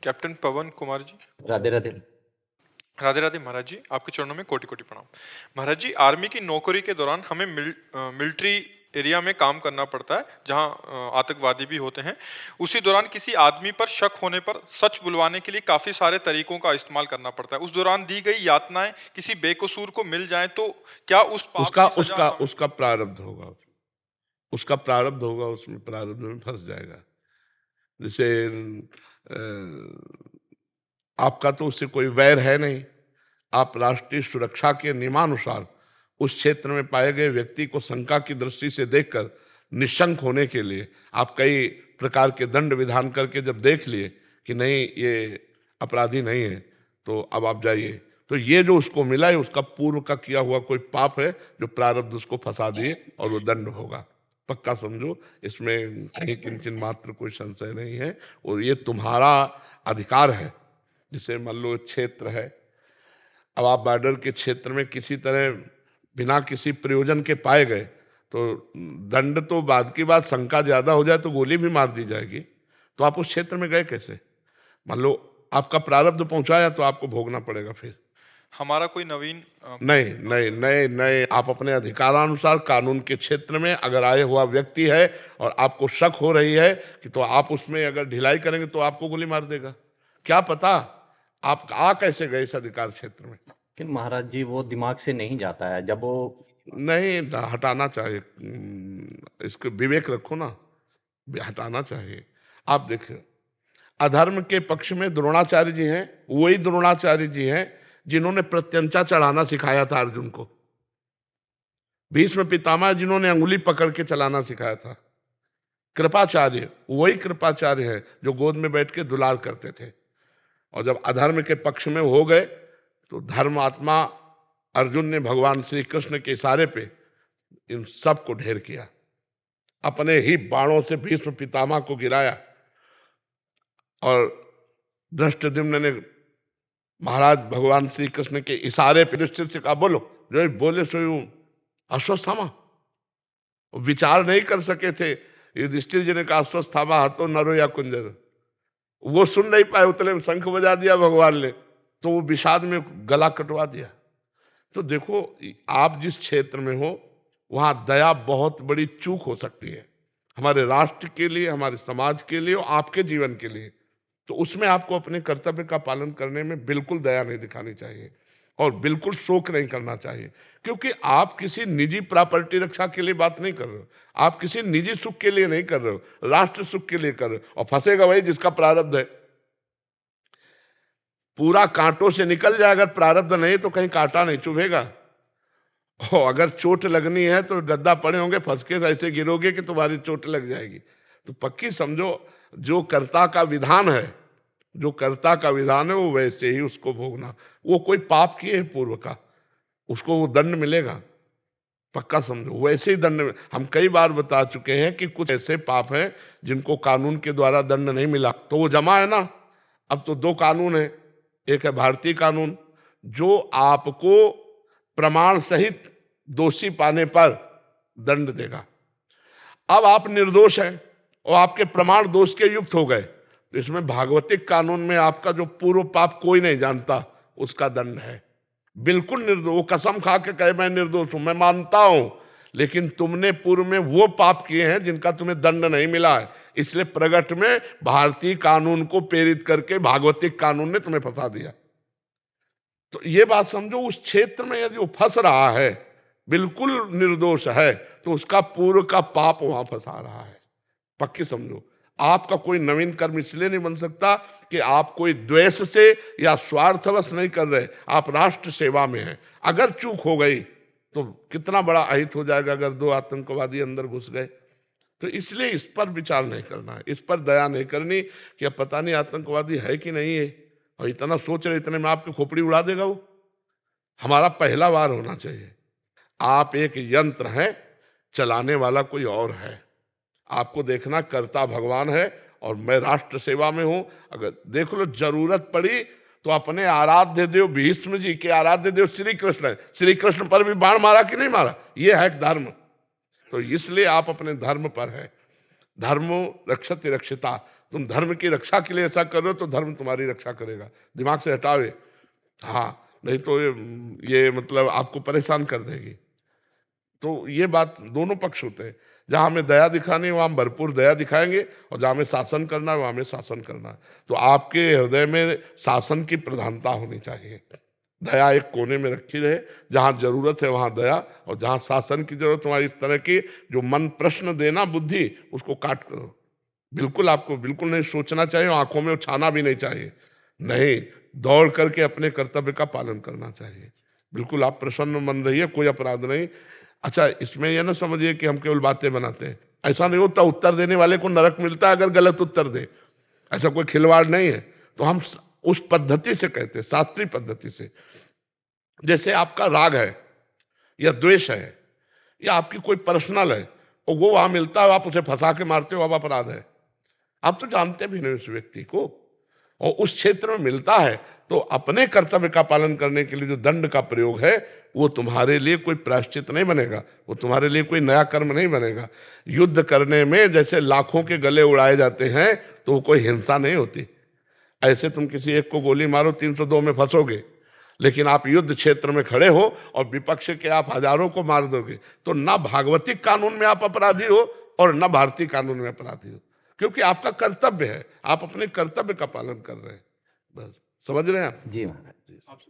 Captain पवन कुमार जी। राधे राधे। राधे राधे महाराज जी, आपके चरणों में कोटि कोटि प्रणाम। महाराज जी, आर्मी की नौकरी के दौरान हमें मिलिट्री एरिया में काम करना पड़ता है जहां आतंकवादी भी होते हैं। उसी दौरान किसी आदमी पर शक होने पर सच बुलवाने के लिए काफी सारे तरीकों का इस्तेमाल करना पड़ता है। उस दौरान दी गई यातनाएं किसी बेकसूर को मिल जाएं तो क्या उस पाप उसका की सजा उसका उसका प्रारब्ध होगा, उसका प्रारब्ध होगा, उसमें प्रारब्ध में फंस जाएगा। जैसे आपका तो उससे कोई वैर है नहीं, आप राष्ट्रीय सुरक्षा के नियमानुसार उस क्षेत्र में पाए गए व्यक्ति को शंका की दृष्टि से देखकर निशंक होने के लिए आप कई प्रकार के दंड विधान करके जब देख लिए कि नहीं ये अपराधी नहीं है, तो अब आप जाइए। तो ये जो उसको मिला है उसका पूर्व का किया हुआ कोई पाप है जो प्रारब्ध उसको फंसा दिए और वो दंड होगा, पक्का समझो। इसमें कहीं किंचन मात्र कोई संशय नहीं है। और ये तुम्हारा अधिकार है। जैसे मान लो क्षेत्र है, अब आप बॉर्डर के क्षेत्र में किसी तरह बिना किसी प्रयोजन के पाए गए तो दंड तो बाद की बात, शंका ज्यादा हो जाए तो गोली भी मार दी जाएगी। तो आप उस क्षेत्र में गए कैसे? मान लो आपका प्रारब्ध पहुंचाया तो आपको भोगना पड़ेगा। फिर हमारा कोई नवीन नहीं नहीं नहीं नहीं, आप अपने अधिकारानुसार कानून के क्षेत्र में अगर आए हुआ व्यक्ति है और आपको शक हो रही है कि तो आप उसमें अगर ढिलाई करेंगे तो आपको गोली मार देगा। क्या पता आप आ कैसे गए इस अधिकार क्षेत्र में। कि महाराज जी वो दिमाग से नहीं जाता है जब वो नहीं, हटाना चाहिए। इसको विवेक रखो ना, हटाना चाहिए। आप देखिए, अधर्म के पक्ष में द्रोणाचार्य जी हैं, वही द्रोणाचार्य जी हैं जिन्होंने प्रत्यंचा चढ़ाना सिखाया था अर्जुन को। भीष्म पितामह जिन्होंने अंगुली पकड़ के चलाना सिखाया था। कृपाचार्य वही कृपाचार्य है जो गोद में बैठ के दुलार करते थे। और जब अधर्म के पक्ष में हो गए तो धर्मात्मा अर्जुन ने भगवान श्री कृष्ण के इशारे पे इन सब को ढेर किया, अपने ही बाणों से भीष्म पितामह को गिराया। और धृष्टद्युम्न ने महाराज भगवान श्री कृष्ण के इशारे पे युधिष्ठिर से कहा बोलो, जो बोले सो अश्वत्थामा। विचार नहीं कर सके थे। युधिष्ठिर जी ने कहा अश्वत्थामा हाथों नरो या कुंजर, वो सुन नहीं पाए, उतले में शंख बजा दिया भगवान ने, तो वो विषाद में गला कटवा दिया। तो देखो, आप जिस क्षेत्र में हो वहां दया बहुत बड़ी चूक हो सकती है, हमारे राष्ट्र के लिए, हमारे समाज के लिए और आपके जीवन के लिए। तो उसमें आपको अपने कर्तव्य का पालन करने में बिल्कुल दया नहीं दिखानी चाहिए और बिल्कुल शोक नहीं करना चाहिए, क्योंकि आप किसी निजी प्रॉपर्टी रक्षा के लिए बात नहीं कर रहे हो, आप किसी निजी सुख के लिए नहीं कर रहे हो, राष्ट्र सुख के लिए कर रहे हो। और फंसेगा वही जिसका प्रारब्ध है। पूरा कांटों से निकल जाए, अगर प्रारब्ध नहीं तो कहीं कांटा नहीं चुभेगा। और अगर चोट लगनी है तो गद्दा पड़े होंगे, फंस के ऐसे गिरोगे कि तुम्हारी चोट लग जाएगी। तो पक्की समझो, जो कर्ता का विधान है, जो कर्ता का विधान है वो वैसे ही उसको भोगना। वो कोई पाप किए है पूर्व का, उसको वो दंड मिलेगा, पक्का समझो। वैसे ही दंड, हम कई बार बता चुके हैं कि कुछ ऐसे पाप हैं जिनको कानून के द्वारा दंड नहीं मिला, तो वो जमा है ना। अब तो दो कानून है, एक है भारतीय कानून जो आपको प्रमाण सहित दोषी पाने पर दंड देगा। अब आप निर्दोष हैं और आपके प्रमाण दोष के युक्त हो गए, तो इसमें भागवतिक कानून में आपका जो पूर्व पाप कोई नहीं जानता उसका दंड है। बिल्कुल निर्दोष, वो कसम खा के कहे मैं निर्दोष हूं, मैं मानता हूं, लेकिन तुमने पूर्व में वो पाप किए हैं जिनका तुम्हें दंड नहीं मिला है, इसलिए प्रगट में भारतीय कानून को प्रेरित करके भागवतिक कानून ने तुम्हें फंसा दिया। तो ये बात समझो, उस क्षेत्र में यदि वो फंस रहा है, बिल्कुल निर्दोष है, तो उसका पूर्व का पाप वहां फंसा रहा है, पक्की समझो। आपका कोई नवीन कर्म इसलिए नहीं बन सकता कि आप कोई द्वेष से या स्वार्थवश नहीं कर रहे, आप राष्ट्र सेवा में हैं। अगर चूक हो गई तो कितना बड़ा अहित हो जाएगा अगर दो आतंकवादी अंदर घुस गए। तो इसलिए इस पर विचार नहीं करना है, इस पर दया नहीं करनी कि अब पता नहीं आतंकवादी है कि नहीं है, और इतना सोच रहे इतने में आपकी खोपड़ी उड़ा देगा वो। हमारा पहला वार होना चाहिए, आप एक यंत्र हैं, चलाने वाला कोई और है। आपको देखना कर्ता भगवान है और मैं राष्ट्र सेवा में हूं। अगर देख लो जरूरत पड़ी तो अपने आराध्य देव भीष्म जी के आराध्य देव श्री कृष्ण है, श्री कृष्ण पर भी बाण मारा कि नहीं मारा, ये है धर्म। तो इसलिए आप अपने धर्म पर है, धर्मो रक्षति रक्षिता, तुम धर्म की रक्षा के लिए ऐसा कर रहे हो तो धर्म तुम्हारी रक्षा करेगा, दिमाग से हटावे। हाँ, नहीं तो ये मतलब आपको परेशान कर देगी। तो ये बात दोनों पक्ष होते हैं, जहां हमें दया दिखानी है वहां हम भरपूर दया दिखाएंगे, और जहां हमें शासन करना है वहां हमें शासन करना है। तो आपके हृदय में शासन की प्रधानता होनी चाहिए, दया एक कोने में रखी रहे, जहां जरूरत है वहां दया, और जहां शासन की जरूरत वहां इस तरह की जो मन प्रश्न देना बुद्धि उसको काट करो। बिल्कुल आपको बिल्कुल नहीं सोचना चाहिए, आंखों में उछाना भी नहीं चाहिए, नहीं, दौड़ करके अपने कर्तव्य का पालन करना चाहिए। बिल्कुल आप प्रसन्न मन रहिए, कोई अपराध नहीं। अच्छा, इसमें यह ना समझिए कि हम केवल बातें बनाते हैं, ऐसा नहीं होता। उत्तर देने वाले को नरक मिलता है अगर गलत उत्तर दे, ऐसा कोई खिलवाड़ नहीं है। तो हम उस पद्धति से कहते हैं, शास्त्रीय पद्धति से। जैसे आपका राग है या द्वेष है या आपकी कोई पर्सनल है, और वो वहां मिलता है, आप उसे फंसा के मारते हो, अब अपराध है। आप तो जानते भी नहीं उस व्यक्ति को, और उस क्षेत्र में मिलता है, तो अपने कर्तव्य का पालन करने के लिए जो दंड का प्रयोग है वो तुम्हारे लिए कोई प्रायश्चित नहीं बनेगा, वो तुम्हारे लिए कोई नया कर्म नहीं बनेगा। युद्ध करने में जैसे लाखों के गले उड़ाए जाते हैं तो वो कोई हिंसा नहीं होती। ऐसे तुम किसी एक को गोली मारो 302 में फंसोगे, लेकिन आप युद्ध क्षेत्र में खड़े हो और विपक्ष के आप हजारों को मार दोगे, तो ना भागवतिक कानून में आप अपराधी हो और ना भारतीय कानून में अपराधी हो, क्योंकि आपका कर्तव्य है, आप अपने कर्तव्य का पालन कर रहे हैं। बस समझ रहे हैं आप? जी महाराज।